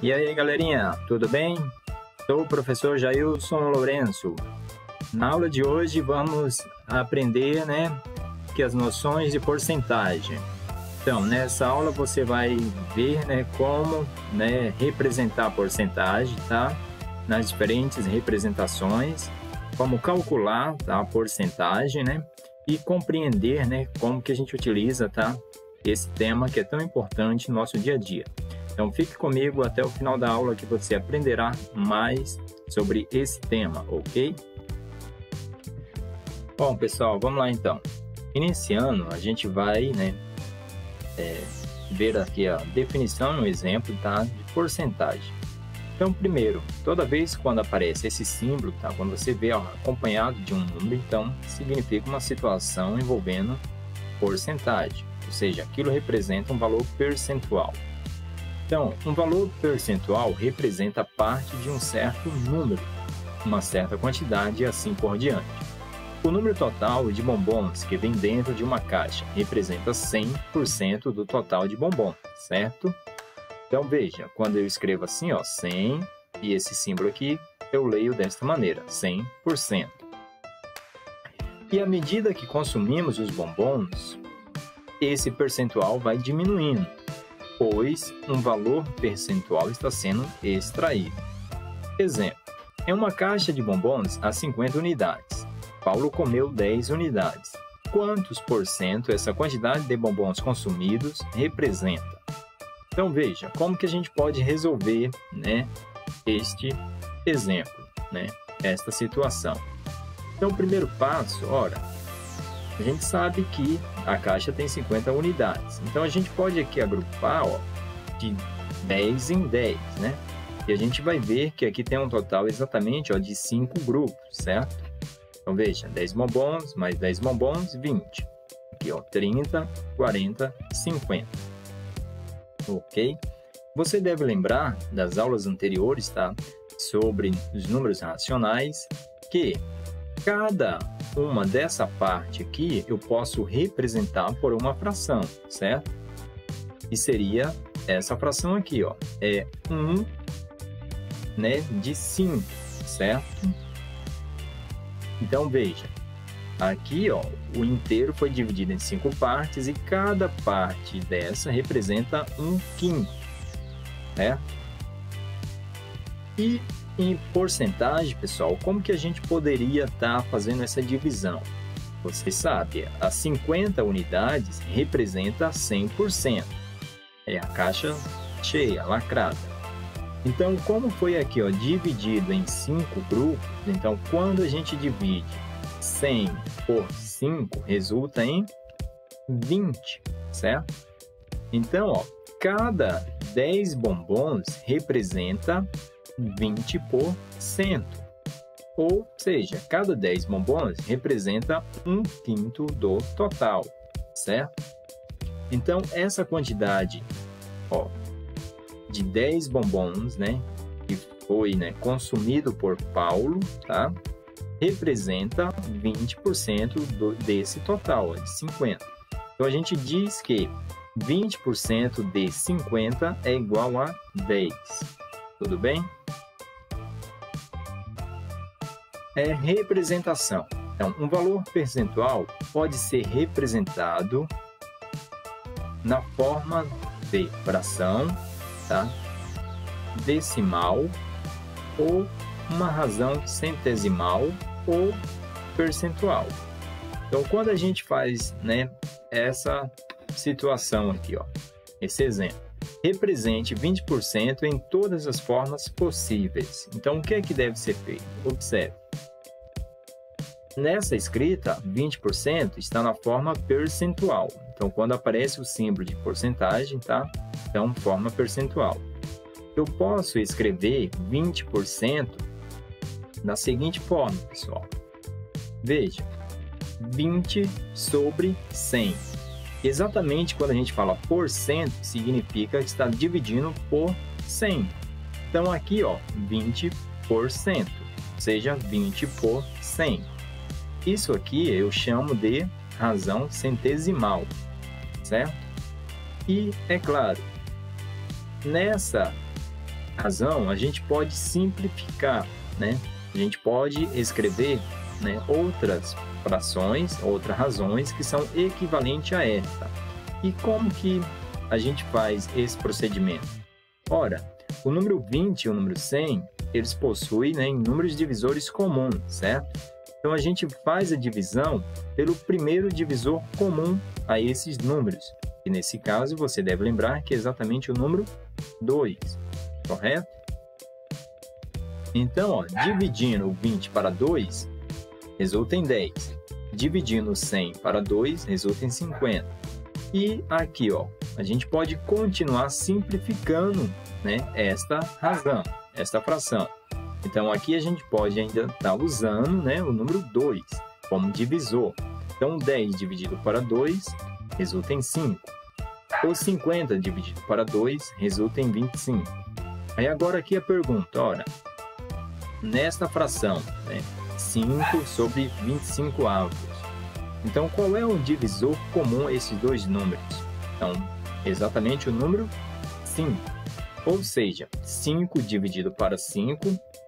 E aí, galerinha, tudo bem? Sou o professor Jailson Lourenço. Na aula de hoje vamos aprender, que as noções de porcentagem. Então, nessa aula você vai ver, como, representar a porcentagem, tá? Nas diferentes representações, como calcular, tá, a porcentagem, e compreender, como que a gente utiliza, tá, esse tema que é tão importante no nosso dia a dia. Então, fique comigo até o final da aula que você aprenderá mais sobre esse tema, ok? Bom, pessoal, vamos lá então. Iniciando, a gente vai, ver aqui a definição no exemplo, tá, de porcentagem. Então, primeiro, toda vez quando aparece esse símbolo, tá, quando você vê acompanhado de um número, então significa uma situação envolvendo porcentagem, ou seja, aquilo representa um valor percentual. Então, um valor percentual representa parte de um certo número, uma certa quantidade e assim por diante. O número total de bombons que vem dentro de uma caixa representa 100% do total de bombons, certo? Então, veja, quando eu escrevo assim, 100, e esse símbolo aqui, eu leio desta maneira, 100%. E à medida que consumimos os bombons, esse percentual vai diminuindo, pois um valor percentual está sendo extraído. Exemplo, em uma caixa de bombons há 50 unidades. Paulo comeu 10 unidades. Quantos por cento essa quantidade de bombons consumidos representa? Então veja, como que a gente pode resolver, este exemplo, esta situação. Então o primeiro passo, a gente sabe que a caixa tem 50 unidades. Então, a gente pode aqui agrupar de 10 em 10, E a gente vai ver que aqui tem um total exatamente de 5 grupos, certo? Então, veja, 10 bombons mais 10 bombons, 20. Aqui, 30, 40, 50. Ok? Você deve lembrar das aulas anteriores, tá? Sobre os números racionais, que cada uma dessa parte aqui eu posso representar por uma fração, certo? E seria essa fração aqui, é 1, de 5, certo? Então, veja, aqui, o inteiro foi dividido em 5 partes e cada parte dessa representa 1/5, certo? E em porcentagem, pessoal, como que a gente poderia estar fazendo essa divisão? Você sabe, as 50 unidades representa 100%. É a caixa cheia, lacrada. Então, como foi aqui, dividido em 5 grupos, então quando a gente divide 100 por 5, resulta em 20, certo? Então, cada 10 bombons representa 20%, ou seja, cada 10 bombons representa 1/5 do total, certo? Então, essa quantidade, de 10 bombons, que foi, consumido por Paulo, tá? Representa 20% desse total, de 50. Então, a gente diz que 20% de 50 é igual a 10. Tudo bem? É representação. Então, um valor percentual pode ser representado na forma de fração, tá? Decimal, ou uma razão centesimal, ou percentual. Então, quando a gente faz, essa situação aqui, esse exemplo, represente 20% em todas as formas possíveis. Então, o que é que deve ser feito? Observe. Nessa escrita, 20% está na forma percentual. Então, quando aparece o símbolo de porcentagem, tá? Então, forma percentual. Eu posso escrever 20% da seguinte forma, pessoal. Veja, 20 sobre 100. Exatamente quando a gente fala por cento, significa que está dividindo por 100. Então, aqui, 20%, ou seja, 20 por 100. Isso aqui eu chamo de razão centesimal, certo? E, é claro, nessa razão, a gente pode simplificar, né? A gente pode escrever, né, outras frações, outras razões que são equivalentes a esta. E como que a gente faz esse procedimento? Ora, o número 20 e o número 100, eles possuem, né, números divisores comuns, certo? Então, a gente faz a divisão pelo primeiro divisor comum a esses números. E nesse caso, você deve lembrar que é exatamente o número 2, correto? Então, ó, dividindo o 20 para 2, resulta em 10. Dividindo o 100 para 2, resulta em 50. E aqui, ó, a gente pode continuar simplificando, né, esta razão, esta fração. Então, aqui a gente pode ainda estar usando, né, o número 2 como divisor. Então, 10 dividido para 2 resulta em 5. O 50 dividido para 2 resulta em 25. Aí agora aqui a pergunta, ora, nesta fração, né, 5 sobre 25 avos. Então, qual é o divisor comum a esses dois números? Então, exatamente o número 5. Ou seja, 5 dividido para 5,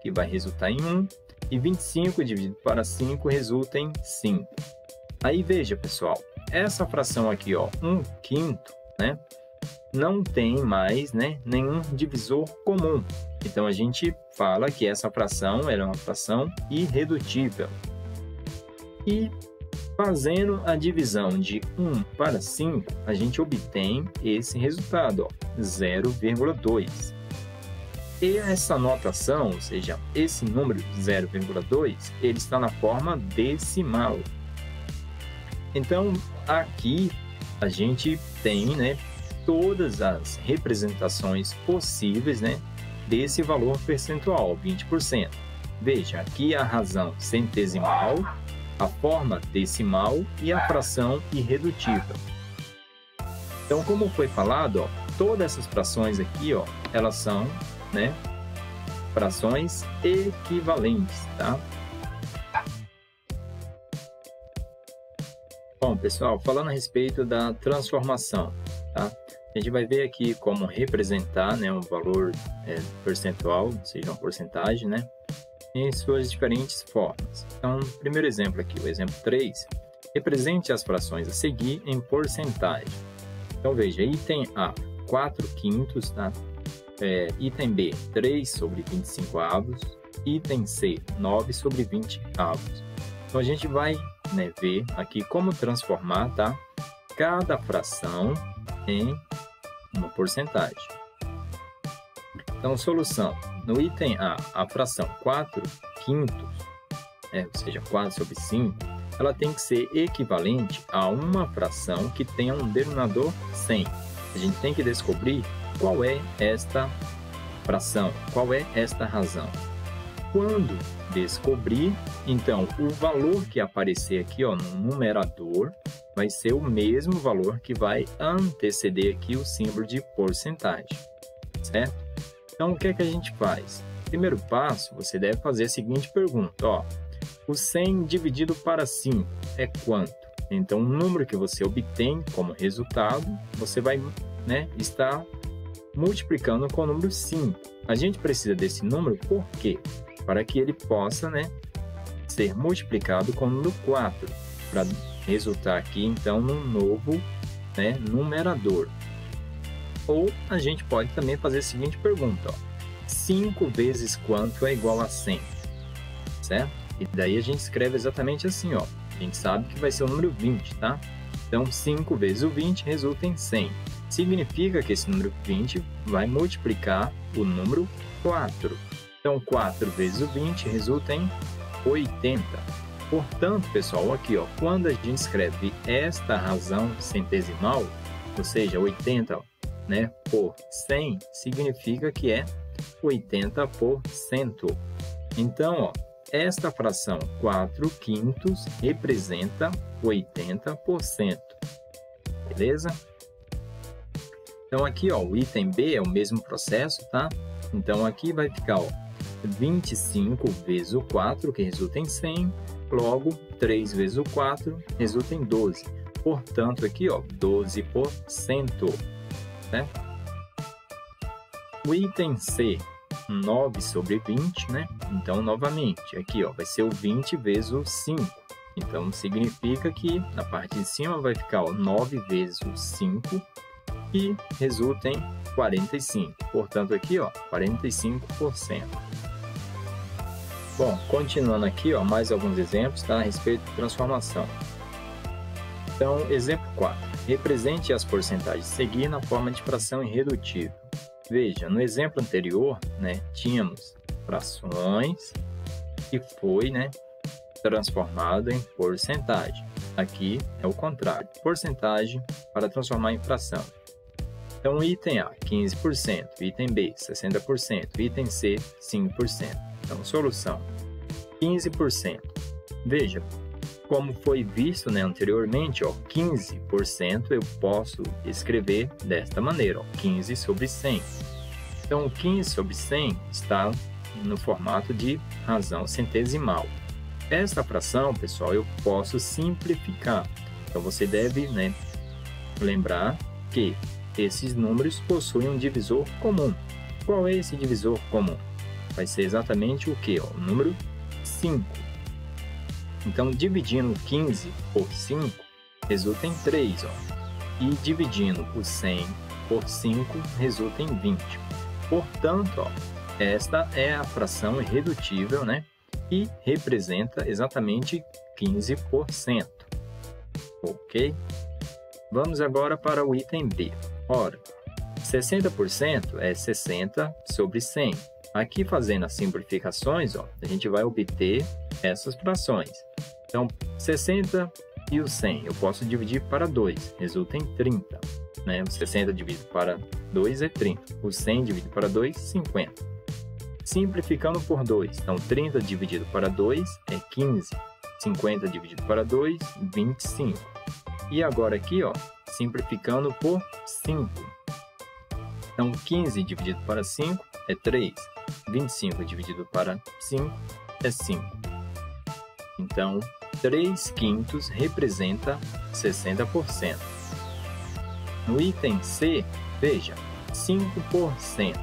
que vai resultar em 1, e 25 dividido para 5 resulta em 5. Aí veja, pessoal, essa fração aqui, ó, 1/5, né, não tem mais, né, nenhum divisor comum. Então, a gente fala que essa fração ela é uma fração irredutível. E fazendo a divisão de 1 para 5, a gente obtém esse resultado, 0,2. E essa notação, ou seja, esse número 0,2, ele está na forma decimal. Então, aqui a gente tem, né, todas as representações possíveis, né, desse valor percentual, 20%. Veja, aqui a razão centesimal, a forma decimal e a fração irredutível. Então, como foi falado, ó, todas essas frações aqui, ó, elas são, né, frações equivalentes, tá? Bom, pessoal, falando a respeito da transformação, tá? A gente vai ver aqui como representar, né, um valor percentual, ou seja, uma porcentagem, né, em suas diferentes formas. Então, primeiro exemplo aqui, o exemplo 3, represente as frações a seguir em porcentagem. Então, veja, item A, 4/5, tá? Item B, 3 sobre 25 avos. Item C, 9 sobre 20 avos. Então, a gente vai, né, ver aqui como transformar, tá, cada fração em uma porcentagem. Então, solução. No item A, a fração 4/5, ou seja, 4 sobre 5, ela tem que ser equivalente a uma fração que tenha um denominador 100. A gente tem que descobrir qual é esta fração, qual é esta razão. Quando descobrir, então, o valor que aparecer aqui, ó, no numerador vai ser o mesmo valor que vai anteceder aqui o símbolo de porcentagem, certo? Então, o que é que a gente faz? Primeiro passo, você deve fazer a seguinte pergunta, ó, o 100 dividido para 5 é quanto? Então, o número que você obtém como resultado, você vai, né, estar multiplicando com o número 5. A gente precisa desse número por quê? Para que ele possa, né, ser multiplicado com o número 4, para resultar aqui, então, num novo, né, numerador. Ou a gente pode também fazer a seguinte pergunta, ó, 5 vezes quanto é igual a 100, certo? E daí a gente escreve exatamente assim, ó, a gente sabe que vai ser o número 20, tá? Então, 5 vezes o 20 resulta em 100. Significa que esse número 20 vai multiplicar o número 4. Então, 4 vezes o 20 resulta em 80. Portanto, pessoal, aqui, ó, quando a gente escreve esta razão centesimal, ou seja, 80, né, por 100, significa que é 80%. Então, ó, esta fração 4/5 representa 80%. Beleza? Então, aqui, ó, o item B é o mesmo processo, tá? Então, aqui vai ficar, ó, 25 vezes o 4, que resulta em 100. Logo, 3 vezes o 4 resulta em 12. Portanto, aqui, ó, 12%. Né? O item C, 9 sobre 20, né? Então, novamente, aqui ó, vai ser o 20 vezes o 5. Então, significa que na parte de cima vai ficar ó, 9 vezes o 5, que resulta em 45. Portanto, aqui ó, 45%. Bom, continuando aqui, ó, mais alguns exemplos tá, a respeito de transformação. Então, exemplo 4. Represente as porcentagens a seguir na forma de fração irredutível. Veja, no exemplo anterior, né, tínhamos frações que foi, né, transformado em porcentagem. Aqui é o contrário, porcentagem para transformar em fração. Então, item A, 15%, item B, 60%, item C, 5%. Então, solução, 15%. Veja, como foi visto, né, anteriormente, ó, 15% eu posso escrever desta maneira, ó, 15 sobre 100. Então, 15 sobre 100 está no formato de razão centesimal. Esta fração, pessoal, eu posso simplificar. Então, você deve, né, lembrar que esses números possuem um divisor comum. Qual é esse divisor comum? Vai ser exatamente o que? O número 5. Então, dividindo 15 por 5, resulta em 3. Ó. E dividindo o 100 por 5, resulta em 20. Portanto, ó, esta é a fração irredutível, né? E representa exatamente 15%. Ok? Vamos agora para o item B. Ora, 60% é 60 sobre 100. Aqui, fazendo as simplificações, ó, a gente vai obter essas frações. Então, 60 e o 100 eu posso dividir para 2, resulta em 30. Né? O 60 dividido para 2 é 30. O 100 dividido para 2, 50. Simplificando por 2, então 30 dividido para 2 é 15. 50 dividido para 2, 25. E agora aqui, ó, simplificando por 5. Então, 15 dividido para 5 é 3. 25 dividido para 5 é 5. Então, 3/5 representa 60%. No item C, veja, 5%.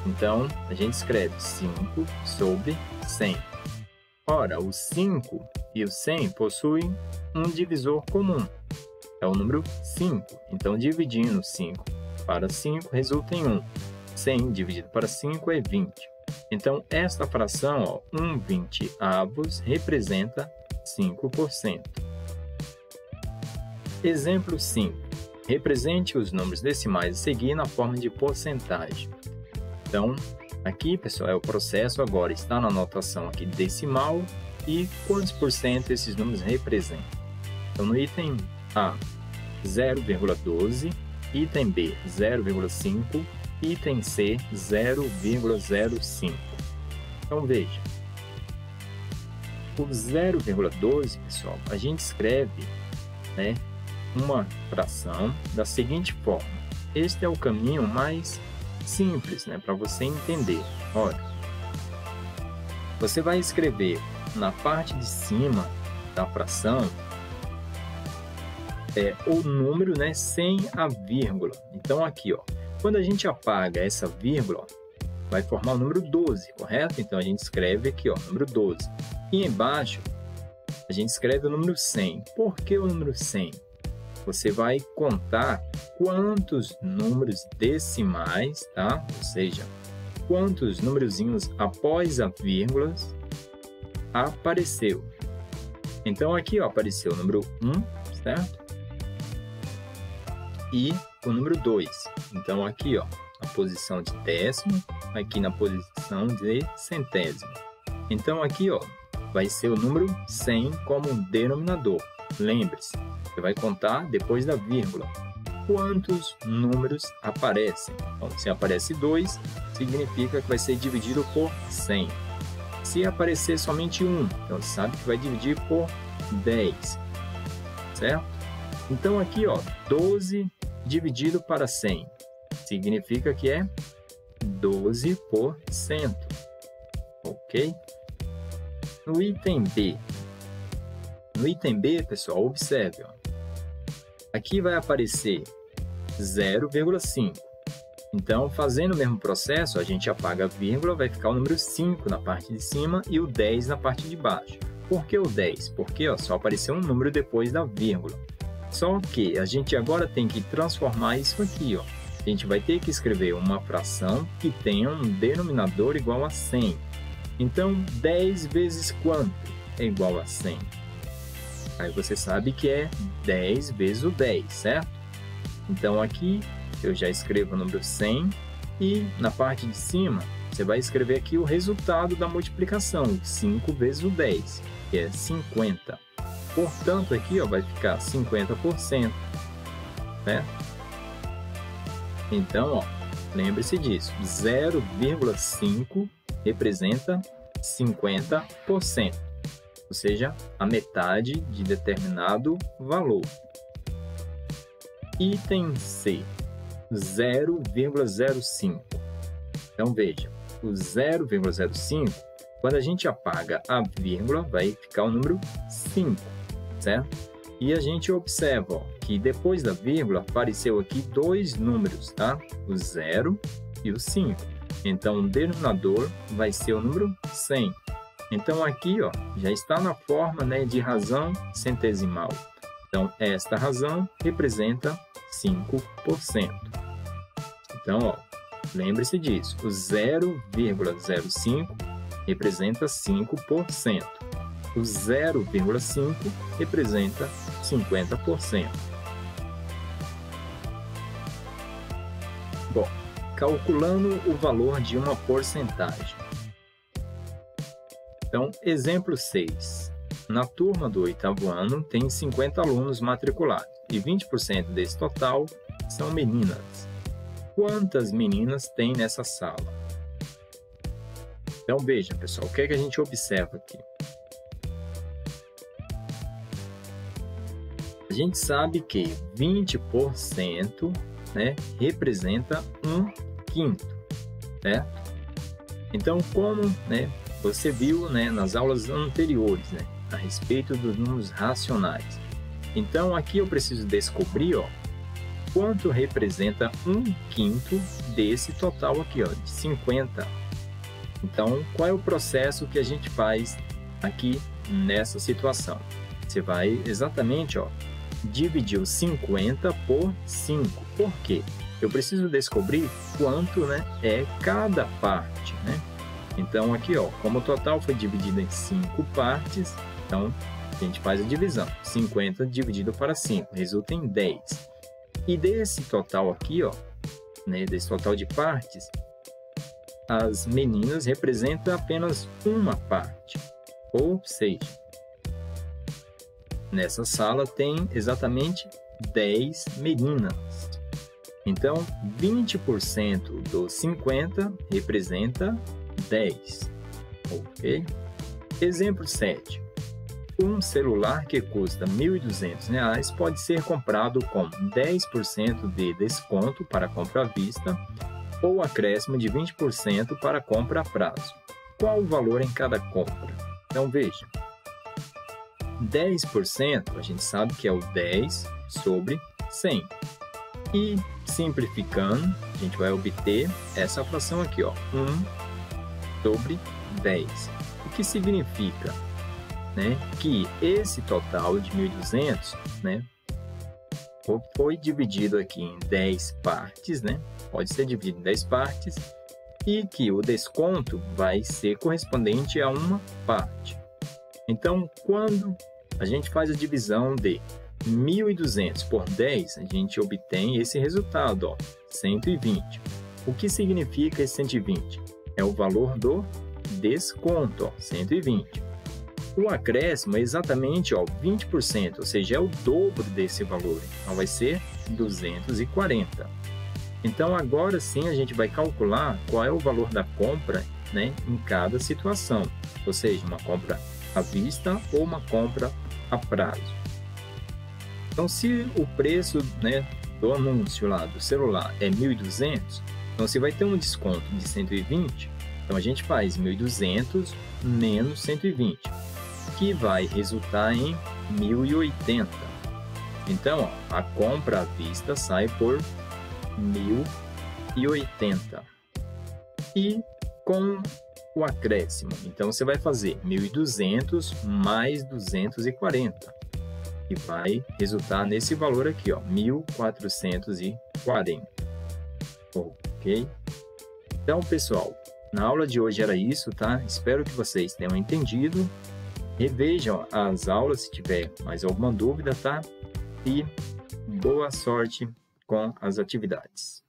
Então, a gente escreve 5 sobre 100. Ora, o 5 e o 100 possuem um divisor comum. É o número 5. Então, dividindo 5 para 5 resulta em 1. 100 dividido para 5 é 20. Então, esta fração, ó, 1/20 representa 5%. Exemplo 5. Represente os números decimais a seguir na forma de porcentagem. Então, aqui, pessoal, é o processo agora. Está na anotação aqui decimal e quantos por cento esses números representam. Então, no item A, 0,12, item B, 0,5, item C, 0,05. Então, veja. O 0,12, pessoal, a gente escreve, né, uma fração da seguinte forma. Este é o caminho mais simples, né, para você entender. Olha, você vai escrever na parte de cima da fração o número, né, sem a vírgula. Então, aqui, ó, quando a gente apaga essa vírgula, ó, vai formar o número 12, correto? Então, a gente escreve aqui, ó, número 12. E embaixo, a gente escreve o número 100. Por que o número 100? Você vai contar quantos números decimais, tá? Ou seja, quantos numerozinhos após a vírgula apareceu. Então, aqui, ó, apareceu o número 1, certo? E o número 2. Então, aqui, ó, a posição de décimo, aqui na posição de centésimo. Então, aqui, ó, vai ser o número 100 como um denominador. Lembre-se, você vai contar depois da vírgula. Quantos números aparecem? Então, se aparece 2, significa que vai ser dividido por 100. Se aparecer somente 1, então você sabe que vai dividir por 10, certo? Então, aqui, ó, 12 dividido para 100, significa que é 12%, ok? No item B, pessoal, observe, ó, aqui vai aparecer 0,5. Então, fazendo o mesmo processo, a gente apaga a vírgula, vai ficar o número 5 na parte de cima e o 10 na parte de baixo. Por que o 10? Porque só apareceu um número depois da vírgula. Só que a gente agora tem que transformar isso aqui. A gente vai ter que escrever uma fração que tenha um denominador igual a 100. Então, 10 vezes quanto é igual a 100? Aí você sabe que é 10 vezes o 10, certo? Então, aqui eu já escrevo o número 100 e na parte de cima você vai escrever aqui o resultado da multiplicação, 5 vezes o 10, que é 50. Portanto, aqui vai ficar 50%, né? Então, lembre-se disso, 0,5 representa 50%, ou seja, a metade de determinado valor. Item C, 0,05. Então, veja, o 0,05, quando a gente apaga a vírgula, vai ficar o número 5, certo? E a gente observa que depois da vírgula apareceu aqui dois números, tá? O 0 e o 5. Então, o denominador vai ser o número 100. Então, aqui já está na forma, né, de razão centesimal. Então, esta razão representa 5%. Então, lembre-se disso. O 0,05 representa 5%. O 0,5 representa 50%. Bom, calculando o valor de uma porcentagem. Então, exemplo 6. Na turma do 8º ano, tem 50 alunos matriculados e 20% desse total são meninas. Quantas meninas tem nessa sala? Então, veja, pessoal, o que é que a gente observa aqui? A gente sabe que 20%, né, representa 1/5, né? Então, como, né, você viu, né, nas aulas anteriores, né, a respeito dos números racionais. Então, aqui eu preciso descobrir, quanto representa 1/5 desse total aqui, de 50. Então, qual é o processo que a gente faz aqui nessa situação? Você vai exatamente, dividir o 50 por 5. Por quê? Eu preciso descobrir quanto, né, é cada parte, né? Então, aqui, como o total foi dividido em 5 partes, então a gente faz a divisão. 50 dividido para 5 resulta em 10. E desse total aqui, né, desse total de partes, as meninas representam apenas uma parte. Ou seja, nessa sala tem exatamente 10 meninas. Então, 20% dos 50 representa 10. Ok? Exemplo 7. Um celular que custa R$ 1.200 pode ser comprado com 10% de desconto para compra à vista ou acréscimo de 20% para compra a prazo. Qual o valor em cada compra? Então, veja. 10% a gente sabe que é o 10 sobre 100. E simplificando, a gente vai obter essa fração aqui, 1 sobre 10. O que significa, né, que esse total de 1.200, né, foi dividido aqui em 10 partes, né? Pode ser dividido em 10 partes e que o desconto vai ser correspondente a uma parte. Então, quando a gente faz a divisão de 1.200 por 10, a gente obtém esse resultado, 120. O que significa esse 120? É o valor do desconto, 120. O acréscimo é exatamente 20%, ou seja, é o dobro desse valor. Então, vai ser 240. Então, agora sim, a gente vai calcular qual é o valor da compra, né, em cada situação. Ou seja, uma compra à vista ou uma compra a prazo. Então, se o preço, né, do anúncio lá do celular é 1.200, então você vai ter um desconto de 120, então a gente faz 1.200 menos 120, que vai resultar em 1.080. Então, a compra à vista sai por 1.280. E com o acréscimo, então você vai fazer 1.200 mais 240, que vai resultar nesse valor aqui, ó, 1.440. Ok? Então, pessoal, na aula de hoje era isso, tá? Espero que vocês tenham entendido. Revejam as aulas se tiver mais alguma dúvida, tá? E boa sorte com as atividades.